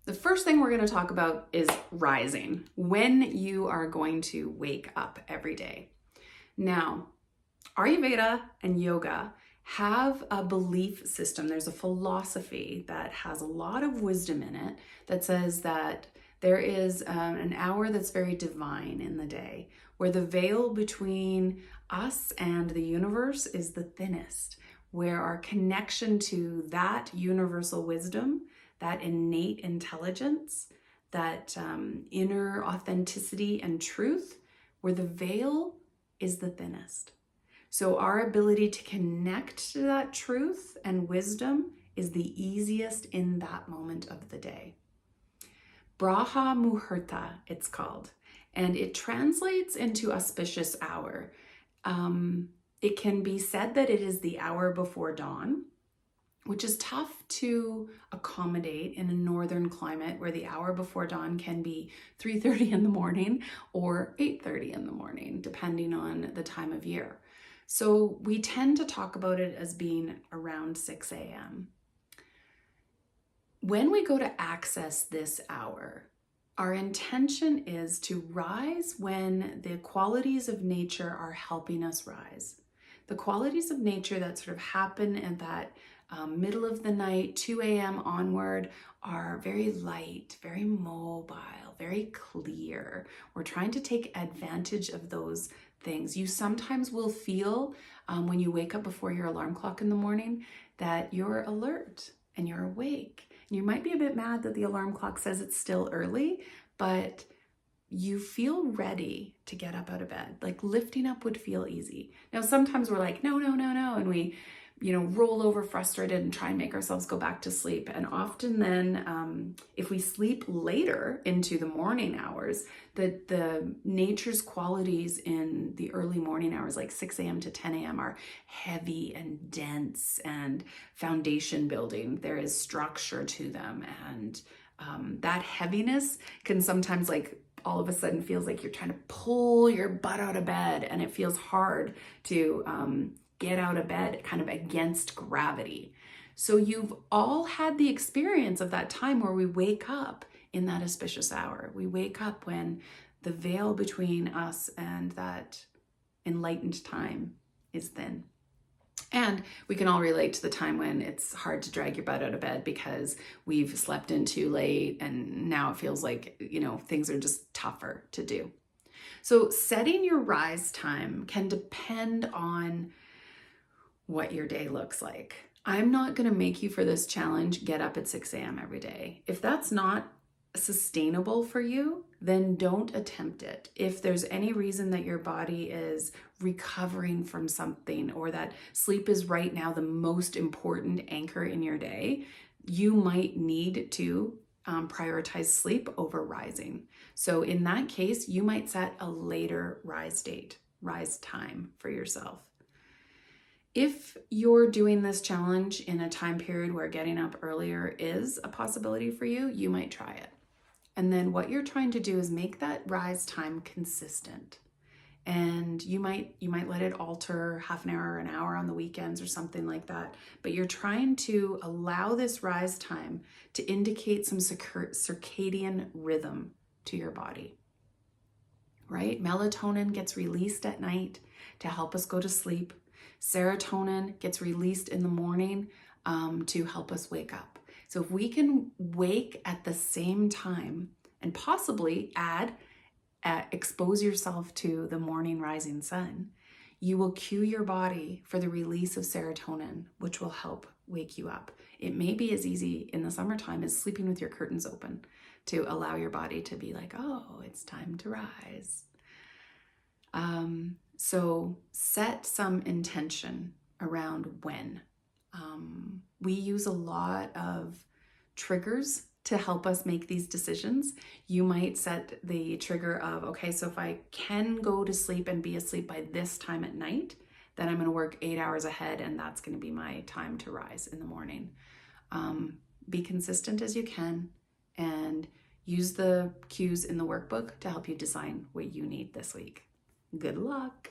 The first thing we're going to talk about is rising, when you are going to wake up every day. Now, Ayurveda and yoga have a belief system. There's a philosophy that has a lot of wisdom in it that says that there is an hour that's very divine in the day, where the veil between us and the universe is the thinnest, where our connection to that universal wisdom, that innate intelligence, that inner authenticity and truth, where the veil is the thinnest. So our ability to connect to that truth and wisdom is the easiest in that moment of the day. Braha Muhurta, it's called, and it translates into auspicious hour. It can be said that it is the hour before dawn, which is tough to accommodate in a northern climate where the hour before dawn can be 3:30 in the morning or 8:30 in the morning, depending on the time of year. So we tend to talk about it as being around 6 a.m. When we go to access this hour, our intention is to rise when the qualities of nature are helping us rise. The qualities of nature that sort of happen at that middle of the night, 2 a.m. onward, are very light, very mobile, very clear. We're trying to take advantage of those things. You sometimes will feel when you wake up before your alarm clock in the morning that you're alert and you're awake. And you might be a bit mad that the alarm clock says it's still early, but you feel ready to get up out of bed. Like lifting up would feel easy. Now, sometimes we're like, no, and we roll over frustrated and try and make ourselves go back to sleep. And often then, if we sleep later into the morning hours, the nature's qualities in the early morning hours, like 6 a.m. to 10 a.m. are heavy and dense and foundation building. There is structure to them. And that heaviness can sometimes all of a sudden feels like you're trying to pull your butt out of bed, and it feels hard to get out of bed kind of against gravity. So you've all had the experience of that time where we wake up in that auspicious hour. We wake up when the veil between us and that enlightened time is thin. And we can all relate to the time when it's hard to drag your butt out of bed because we've slept in too late and now it feels like, things are just tougher to do. So setting your rise time can depend on what your day looks like. I'm not going to make you for this challenge get up at 6 a.m. every day. If that's not sustainable for you, then don't attempt it. If there's any reason that your body is recovering from something or that sleep is right now the most important anchor in your day, you might need to prioritize sleep over rising. So in that case, you might set a later rise time for yourself. If you're doing this challenge in a time period where getting up earlier is a possibility for you, you might try it. And then what you're trying to do is make that rise time consistent. And you might let it alter half an hour or an hour on the weekends or something like that. But you're trying to allow this rise time to indicate some circadian rhythm to your body, right? Melatonin gets released at night to help us go to sleep. Serotonin gets released in the morning to help us wake up. So if we can wake at the same time and possibly expose yourself to the morning rising sun, you will cue your body for the release of serotonin, which will help wake you up. It may be as easy in the summertime as sleeping with your curtains open to allow your body to be like, oh, it's time to rise. So set some intention around when. We use a lot of triggers to help us make these decisions. You might set the trigger of, okay, so if I can go to sleep and be asleep by this time at night, then I'm going to work 8 hours ahead and that's going to be my time to rise in the morning. Be consistent as you can and use the cues in the workbook to help you design what you need this week. Good luck.